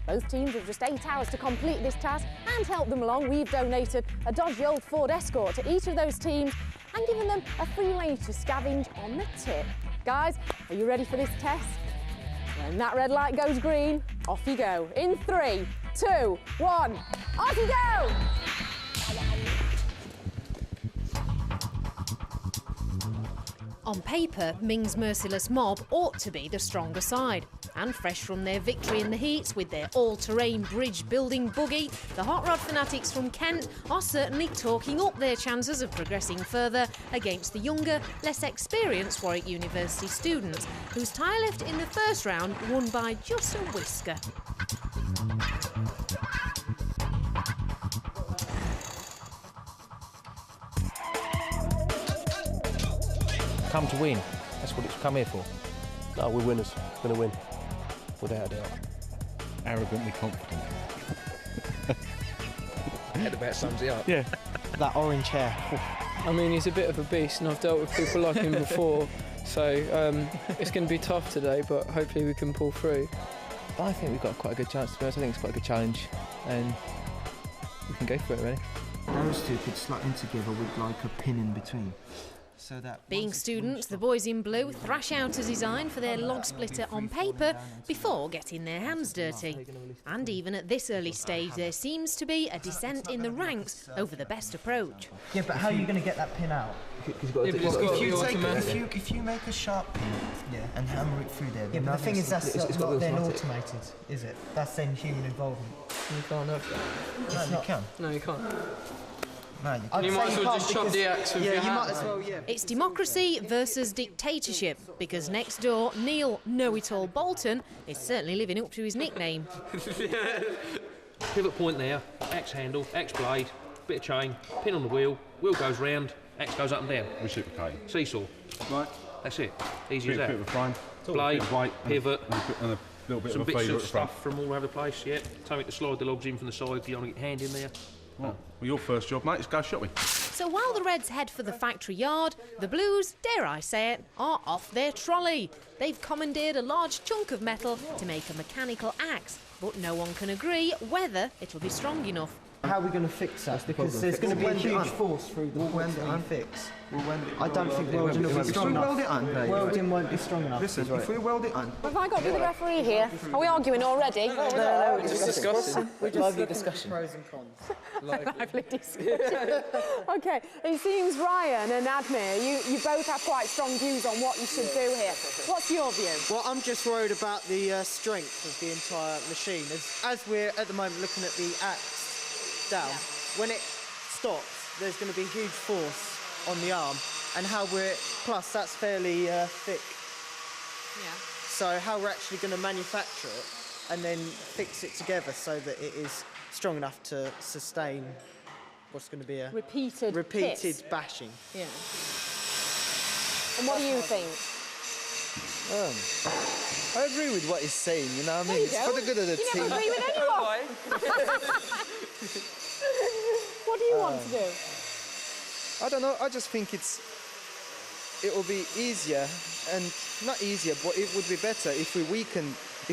Both teams have just 8 hours to complete this task, and help them along, we've donated a dodgy old Ford Escort to each of those teams and given them a free range to scavenge on the tip. Guys, are you ready for this test? When that red light goes green, off you go. In 3, 2, 1, off you go! On paper, Ming's merciless mob ought to be the stronger side. And fresh from their victory in the heats with their all-terrain bridge-building buggy, the hot rod fanatics from Kent are certainly talking up their chances of progressing further against the younger, less experienced Warwick University students, whose tie lift in the first round won by just a whisker. Come to win. That's what it's come here for. No, we're winners. We're going to win. Without a doubt. Arrogantly confident. That about sums it up. Yeah. That orange hair. I mean, he's a bit of a beast, and I've dealt with people like him before, so it's going to be tough today, but hopefully we can pull through. I think we've got quite a good chance to be honest. I think it's quite a good challenge, and we can go for it, really. Those two could slot in together with like a pin in between. So that Being students, the boys in blue thrash out a design for their log splitter on paper before getting their hands dirty. And even at this early stage, there seems to be a descent in the ranks over the best approach. Yeah, but how are you going to get that pin out? If you make a sharp pin and hammer it through there... Yeah, but the thing is, that's not then automated, is it? That's then human involvement. You can't have that. No, you can. No, you can't. No, you might as well just chop the axe with your you hand. might as well, yeah. It's democracy versus dictatorship, because next door, Neil Know-It-All Bolton is certainly living up to his nickname. Pivot point there, axe handle, axe blade, bit of chain, pin on the wheel goes round, axe goes up and down. Reciprocating. Seesaw. Right. That's it. Easy as Bit that. of a frame. Blade, bit of weight, pivot, and a little bit some of a bits feeder of at the front. stuff from all over the place, yeah. Something to slide the logs in from the side, you don't want to get your hand in there. Well, your first job, mate, let's go shopping. So while the Reds head for the factory yard, the Blues, dare I say it, are off their trolley. They've commandeered a large chunk of metal to make a mechanical axe, but no one can agree whether it'll be strong enough. How are we going to fix that? Because there's going to be a huge force through the weld that you fix. I don't think welding will be strong enough. Welding won't be strong enough. Listen, if we weld it on... Have I got to be the referee here? Are we arguing already? No, we're just discussing. Lively discussion. Pros and cons. Lively discussion. OK, it seems Ryan and Admir, you both have quite strong views on what you should do here. What's your view? Well, I'm just worried about the strength of the entire machine. As we're at the moment looking at the axe down, when it stops, there's going to be huge force on the arm, and plus that's fairly thick. Yeah. So how we're actually going to manufacture it and then fix it together so that it is strong enough to sustain what's going to be a repeated bashing. Yeah. And what do you think? I agree with what he's saying, you know what I mean? It's for the good of the team. You never agree with anyone. What do you want to do? I don't know, I just think it will be easier, and not easier, but it would be better if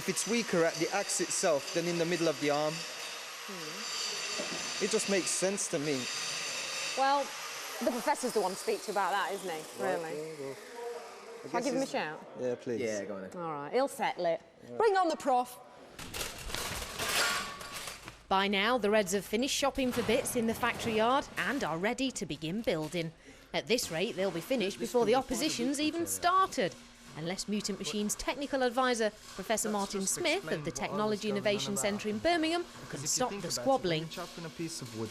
it's weaker at the axe itself than in the middle of the arm. It just makes sense to me. Well, the professor's the one to speak to you about that, isn't he? Really? Shall I give him a shout? Yeah, please. Yeah, go on then. All right, he'll settle it. Bring on the prof. By now, the Reds have finished shopping for bits in the factory yard and are ready to begin building. At this rate, they'll be finished before the opposition's even started. Unless Mutant Machines technical advisor, Professor Martin Smith of the Technology Innovation Centre in Birmingham, can stop the squabbling. Chopping a piece of wood,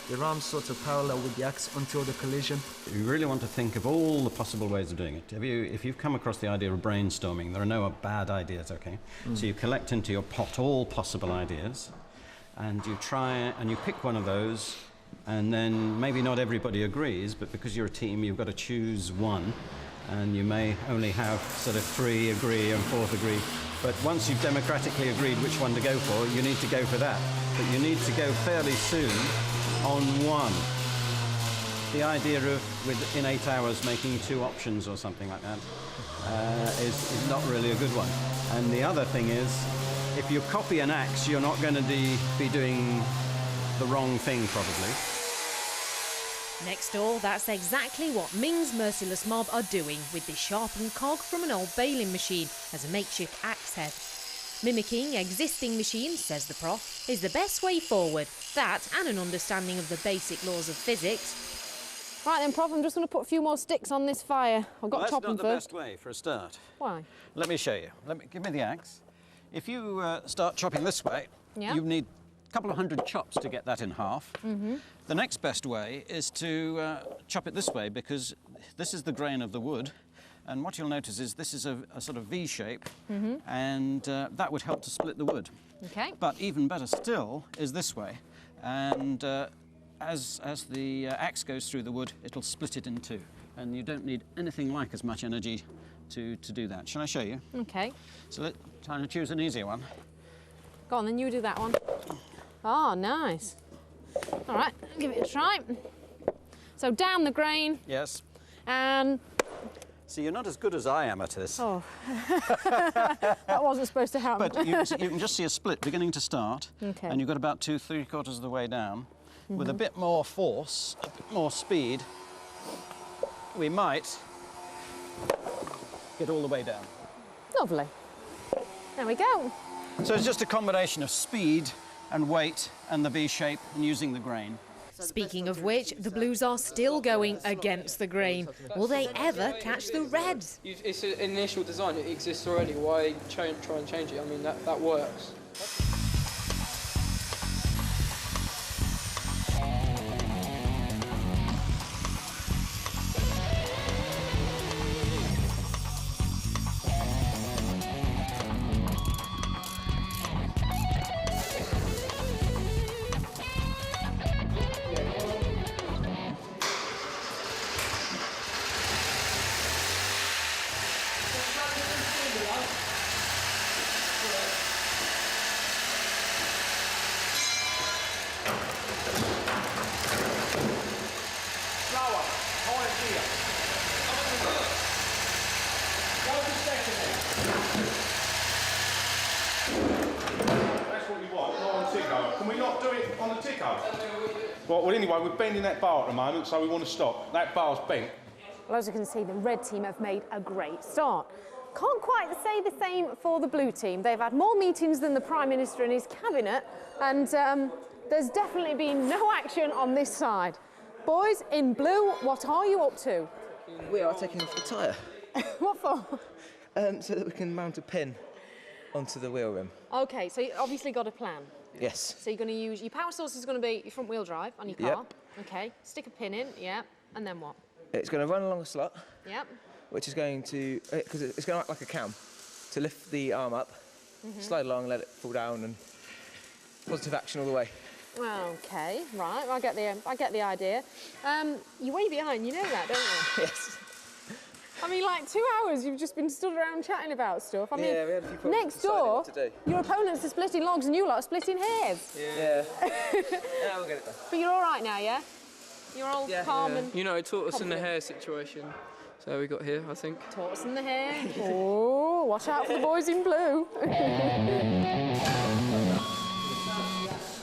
the arms sort of parallel with the axe until the collision. You really want to think of all the possible ways of doing it. If you've come across the idea of brainstorming, there are no bad ideas, okay? So you collect into your pot all possible ideas, and you try and you pick one of those, and then maybe not everybody agrees, but because you're a team, you've got to choose one. And you may only have sort of 3 agree and 4th agree. But once you've democratically agreed which one to go for, you need to go for that. But you need to go fairly soon on one. The idea of, in 8 hours, making 2 options or something like that is not really a good one. And the other thing is, If you copy an axe, you're not going to be doing the wrong thing, probably. Next door, that's exactly what Ming's merciless mob are doing with this sharpened cog from an old baling machine as a makeshift axe head. Mimicking existing machines, says the prof, is the best way forward. That and an understanding of the basic laws of physics. Right then, Prof, I'm just going to put a few more sticks on this fire. I've got chopping That's not the first. best way for a start. Why? Let me show you. Give me the axe. If you start chopping this way, Yeah. you need a couple of hundred chops to get that in half. The next best way is to chop it this way, because this is the grain of the wood, and what you'll notice is this is a sort of V shape, and that would help to split the wood. Okay. But even better still is this way, and as the axe goes through the wood, it'll split it in two, and you don't need anything like as much energy to do that. Shall I show you? Okay. So time to choose an easier one. Go on, then you do that one. Oh, nice. All right, give it a try. So down the grain. Yes. And... See, you're not as good as I am at this. Oh. That wasn't supposed to happen. But you can just see a split beginning to start. Okay. And you've got about 2-3/4 of the way down. With a bit more force, a bit more speed, we might get all the way down. Lovely. There we go. So it's just a combination of speed and weight and the V shape and using the grain. Speaking of which, the Blues are still going against the grain. Will they ever catch the Reds? It's an initial design, it exists already. Why try and change it? I mean, that works. Well, anyway, we're bending that bar at the moment, so we want to stop. That bar's bent. Well, as you can see, the red team have made a great start. Can't quite say the same for the blue team. They've had more meetings than the Prime Minister and his cabinet, and there's definitely been no action on this side. Boys, in blue, what are you up to? We are taking off the tyre. What for? So that we can mount a pin onto the wheel rim. OK, so you obviously got a plan. Yes. So you're going to use, your power source is going to be your front wheel drive on your car. Yep. OK, stick a pin in, yeah, and then what? It's going to run along a slot. Yep. Which is going to, because it's going to act like a cam, to lift the arm up, slide along, let it fall down, and positive action all the way. OK, right, I get the idea. You're way behind, you know that, don't you? Yes. I mean, like 2 hours you've just been stood around chatting about stuff. I mean, yeah, we had a few problems next door, what to do. your opponents are splitting logs and you lot are splitting hairs. Yeah. Yeah, we'll get it done. But you're all right now, yeah? You're all calm and You know, it taught us in the confident. hair situation. So we got here, I think. Tortoise in the hair. Oh, watch out for the boys in blue.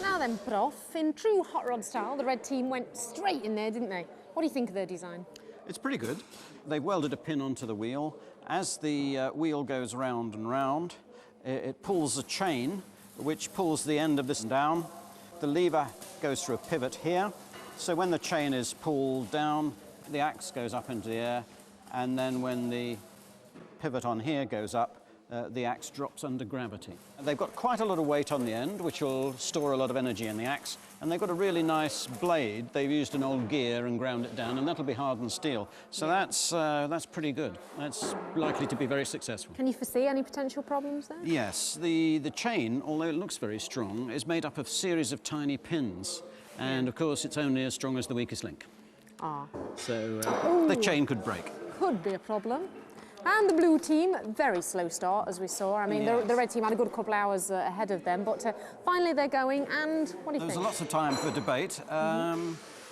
Now then, Prof, in true hot rod style, the red team went straight in there, didn't they? What do you think of their design? It's pretty good. They've welded a pin onto the wheel. As the wheel goes round and round, it pulls a chain, which pulls the end of this down. The lever goes through a pivot here. So when the chain is pulled down, the axe goes up into the air, and then when the pivot on here goes up, the axe drops under gravity. They've got quite a lot of weight on the end, which will store a lot of energy in the axe, and they've got a really nice blade. They've used an old gear and ground it down, and that'll be hardened steel. So that's pretty good. That's likely to be very successful. Can you foresee any potential problems there? Yes, the chain, although it looks very strong, is made up of a series of tiny pins, and of course it's only as strong as the weakest link. Ah. So the chain could break. Could be a problem. And the blue team, very slow start, as we saw. I mean, the red team had a good couple of hours ahead of them, but finally they're going, and what do you think? There's lots of time for debate.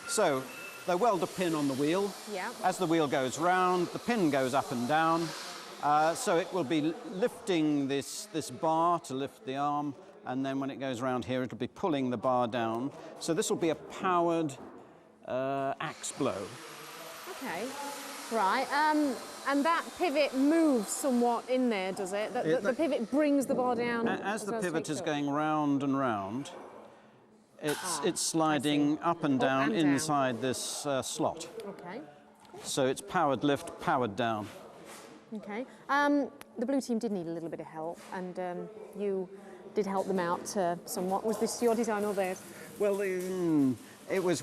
So they weld a pin on the wheel. Yeah. As the wheel goes round, the pin goes up and down, So it will be lifting this bar to lift the arm, and then when it goes around here, it'll be pulling the bar down. So this will be a powered axe blow. Okay, right. And that pivot moves somewhat in there, does it? The pivot brings the bar down. As the pivot is going round and round, it's sliding up and down inside this slot. Okay. So it's powered lift, powered down. Okay. The blue team did need a little bit of help, and you did help them out somewhat. Was this your design or theirs? Well, it was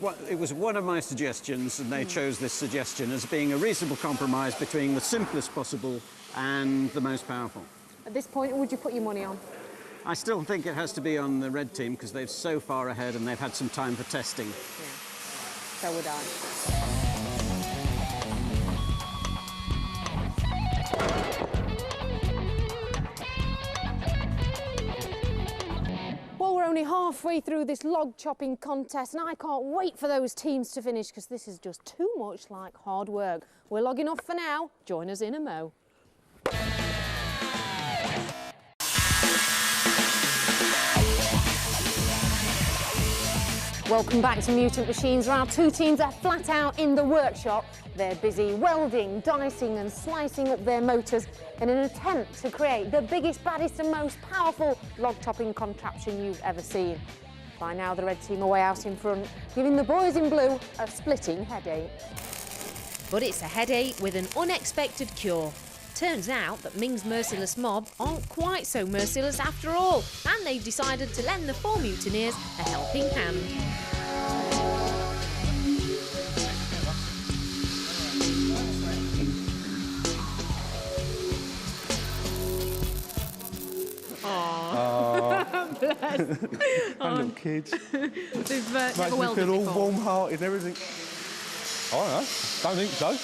one of my suggestions, and they chose this suggestion as being a reasonable compromise between the simplest possible and the most powerful. At this point, would you put your money on? I still think it has to be on the red team because they're so far ahead and they've had some time for testing. Yeah. So would I. Well, we're only halfway through this log chopping contest, and I can't wait for those teams to finish because this is just too much like hard work. We're logging off for now. Join us in a mo. Welcome back to Mutant Machines, where our two teams are flat out in the workshop. They're busy welding, dicing and slicing up their motors in an attempt to create the biggest, baddest and most powerful log chopping contraption you've ever seen. By now the red team are way out in front, giving the boys in blue a splitting headache. But it's a headache with an unexpected cure. Turns out that Ming's merciless mob aren't quite so merciless after all, and they've decided to lend the four mutineers a helping hand. Aww. Bless. And little kids. They've Makes never me welded feel all before. warm-hearted and everything. I don't know. Don't think so.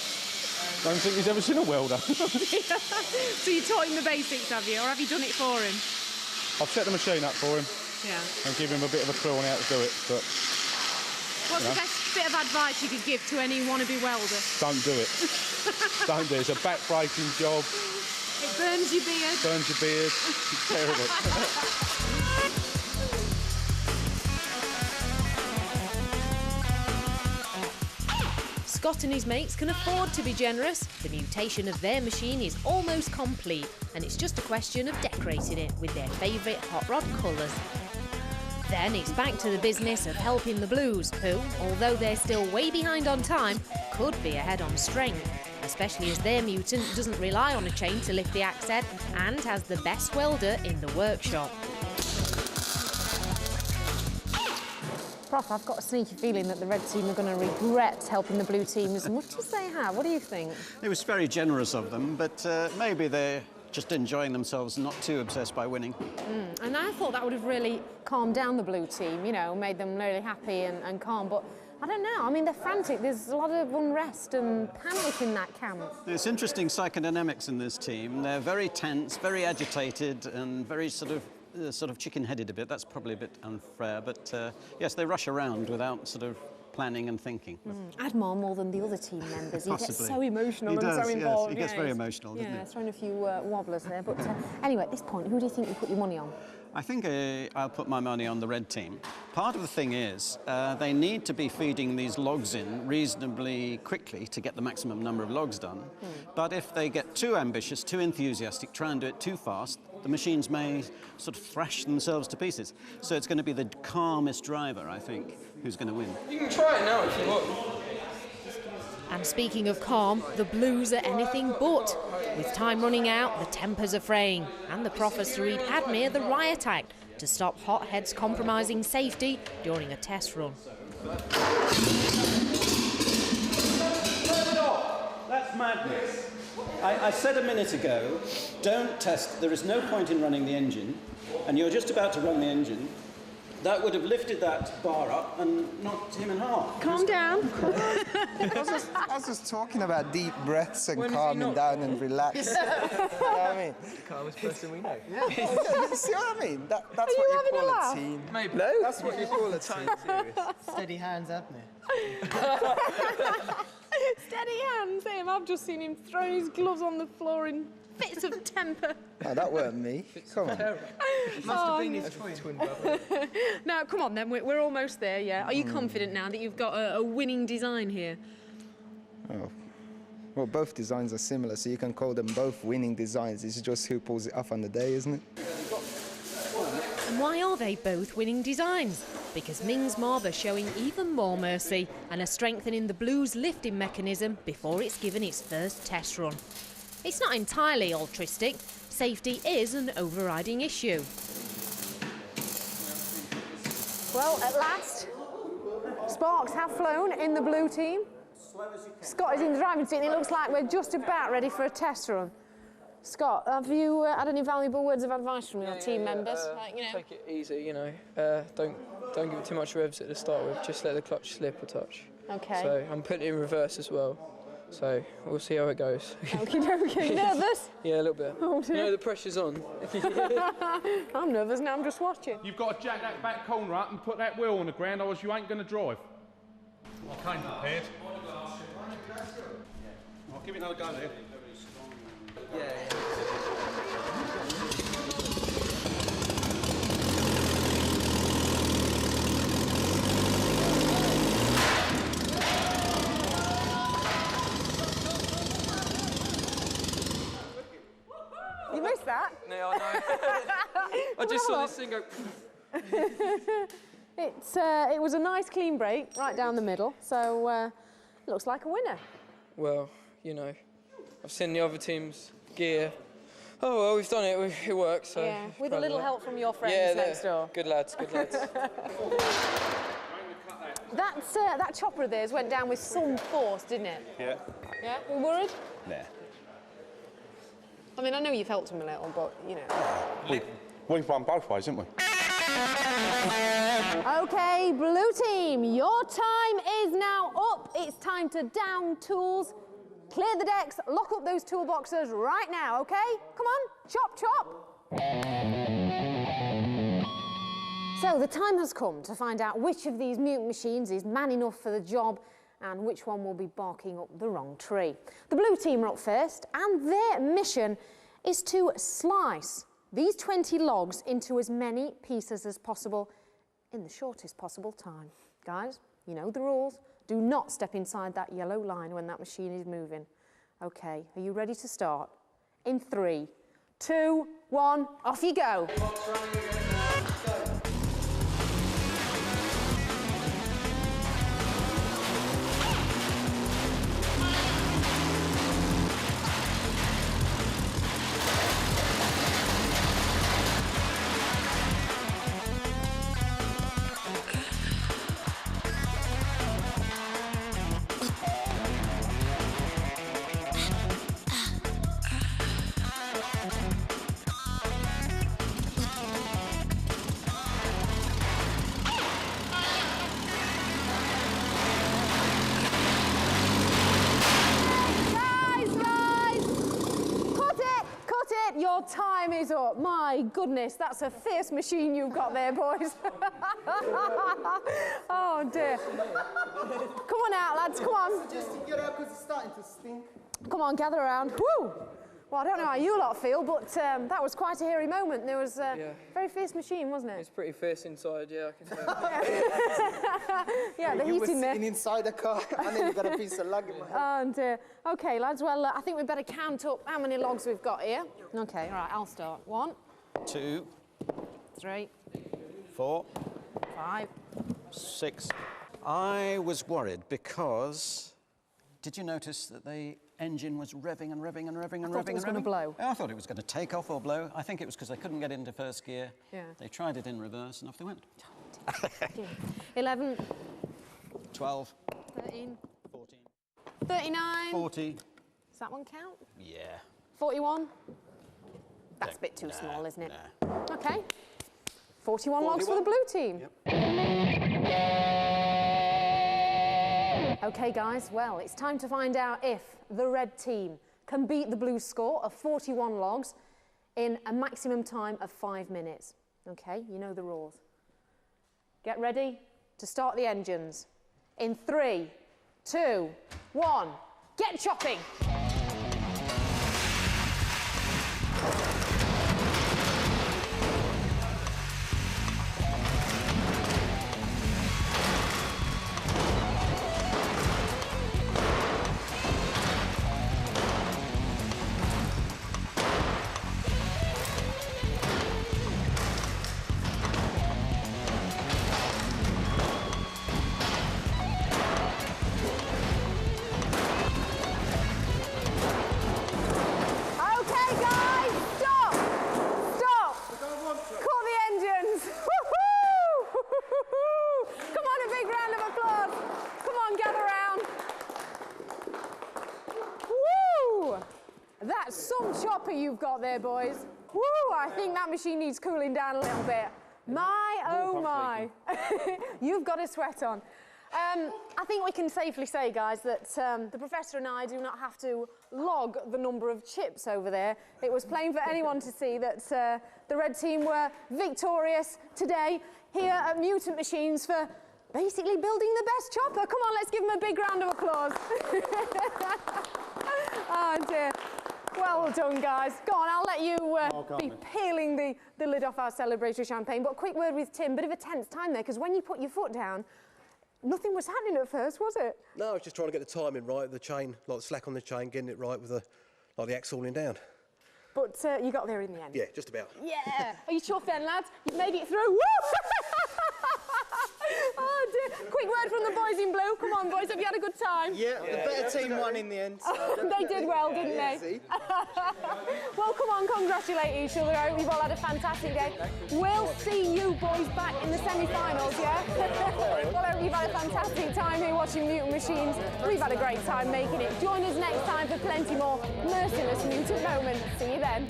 Don't think he's ever seen a welder. So you taught him the basics, have you? Or have you done it for him? I've set the machine up for him. Yeah. And give him a bit of a clue on how to do it. But What's the best bit of advice you could give to any wannabe welder? don't do it. Don't do it. It's a back-breaking job. It burns your beard. Burns your beard. It's terrible. Scott and his mates can afford to be generous. The mutation of their machine is almost complete, and it's just a question of decorating it with their favourite hot rod colours. Then it's back to the business of helping the Blues, who, although they're still way behind on time, could be ahead on strength, especially as their mutant doesn't rely on a chain to lift the axe head and has the best welder in the workshop. Prof, I've got a sneaky feeling that the red team are going to regret helping the blue team as much as they have. What do you think? It was very generous of them, but maybe they're just enjoying themselves, not too obsessed by winning. And I thought that would have really calmed down the blue team, you know, made them really happy and calm. But I don't know. I mean, they're frantic. There's a lot of unrest and panic in that camp. There's interesting psychodynamics in this team. They're very tense, very agitated, and very sort of chicken-headed a bit. That's probably a bit unfair, but yes, they rush around without sort of planning and thinking. Admar more than the other team members. He Possibly. gets so emotional He and does, so yes. involved. He gets very emotional, doesn't he? Yeah, throwing a few wobblers there. But anyway, at this point, who do you think you put your money on? I think I'll put my money on the red team. Part of the thing is they need to be feeding these logs in reasonably quickly to get the maximum number of logs done. But if they get too ambitious, too enthusiastic, try and do it too fast, the machines may sort of thrash themselves to pieces. So it's going to be the calmest driver, I think, who's going to win. You can try it now if you want. And speaking of calm, the Blues are anything but. With time running out, the tempers are fraying, and the Prof has to read Admir the Riot Act to stop hotheads compromising safety during a test run. That's madness. I said a minute ago, don't test, there is no point in running the engine, and you're just about to run the engine. That would have lifted that bar up and knocked him in half. Calm down. I was just talking about deep breaths and calming down and relax. You know what I mean? The calmest person we know. Yeah. See what I mean? That's what you you having a call laugh? a team. Maybe. No? That's what you call a team. Steady hands up there. Steady hands, him. I've just seen him throw his gloves on the floor in fits of temper. Oh, that weren't me. Come on. Must have been his twin brother. Now, come on then, we're almost there, yeah? Are you confident now that you've got a winning design here? Oh. Well, both designs are similar, so you can call them both winning designs. It's just who pulls it off on the day, isn't it? And why are they both winning designs? Because Ming's mob are showing even more mercy and are strengthening the Blue's lifting mechanism before it's given its first test run. It's not entirely altruistic. Safety is an overriding issue. Well, at last, sparks have flown in the Blue team. Scott is in the driving seat and it looks like we're just about ready for a test run. Scott, have you had any valuable words of advice from your team members? Take it easy, you know. Don't give it too much revs at the start with. Just let the clutch slip a touch. Okay. So I'm putting it in reverse as well. So we'll see how it goes. Okay. Nervous? Yeah, a little bit. Oh, dear. You know, the pressure's on. I'm nervous now, I'm just watching. You've got to jack that back corner up and put that wheel on the ground, otherwise you ain't going to drive. I came prepared. I'll give it another go there. You missed that? Yeah, I know. I just saw this thing go... It was a nice clean break right down the middle, so it looks like a winner. Well, you know, I've seen the other team's gear. Oh, well, we've done it. It works. So yeah, with a little help from your friends next door. Good lads, good lads. That chopper of theirs went down with some force, didn't it? Yeah. Yeah? We worried? Nah. I mean, I know you've helped him a little, but, you know. We've won both ways, haven't we? OK, Blue team, your time is now up. It's time to down tools, clear the decks, lock up those toolboxes right now, OK? Come on, chop, chop. So the time has come to find out which of these mutant machines is man enough for the job and which one will be barking up the wrong tree. The Blue team are up first, and their mission is to slice these 20 logs into as many pieces as possible in the shortest possible time. Guys, you know the rules. Do not step inside that yellow line when that machine is moving. OK, are you ready to start? In 3, 2, 1, off you go. Your time is up. My goodness, that's a fierce machine you've got there, boys. Oh, dear. Come on out, lads, come on. Just to get out because it's starting to stink. Come on, gather around. Woo! Well, I don't know how you lot feel, but that was quite a hairy moment. There was a very fierce machine, wasn't it? It's pretty fierce inside, yeah, I can tell. Yeah, the heat in there. You were sitting inside the car and then you got a piece of log in my head. And, OK, lads, well, I think we better count up how many logs we've got here. OK, all right, I'll start. 1, 2, 3, 4, 5. 6. I was worried because... Did you notice that the engine was revving and revving and revving and revving and revving? I thought it was going to blow. I thought it was going to take off or blow. I think it was because they couldn't get into first gear. Yeah. They tried it in reverse and off they went. 11. 12. 13. 14. 39. 40. Does that one count? Yeah. 41. That's a bit too small, isn't it? OK. 41 logs for the Blue team. OK, guys, well, it's time to find out if the Red team can beat the Blue score of 41 logs in a maximum time of 5 minutes. OK, you know the rules. Get ready to start the engines. In 3, 2, 1, get chopping! chopper you've got there, boys. Woo, I think that machine needs cooling down a little bit. My, oh my. You've got a sweat on. I think we can safely say, guys, that the Professor and I do not have to log the number of chips over there. It was plain for anyone to see that the red team were victorious today here at Mutant Machines for basically building the best chopper. Come on, let's give them a big round of applause. Oh, dear. Well done, guys. Go on, I'll let you be peeling the lid off our celebratory champagne. But a quick word with Tim, bit of a tense time there, because when you put your foot down, nothing was happening at first, was it? No, I was just trying to get the timing right, the chain, like the slack on the chain, getting it right with the axle down. But you got there in the end. Yeah, just about. Yeah. Are you chuffed then, lads? You've made it through. Woo! Oh, dear. Quick word from the boys in blue. Come on, boys, have you had a good time? Yeah, the better team won in the end. They did well, didn't they? Well, come on, congratulate each other. I hope you've all had a fantastic day. We'll see you boys back in the semi-finals, yeah? Well, I hope you've had a fantastic time here watching Mutant Machines. We've had a great time making it. Join us next time for plenty more merciless mutant moments. See you then.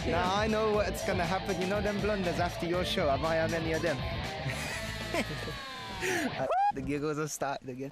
Now I know what's gonna happen. You know them blunders after your show. Have I had any of them? The giggles have started again.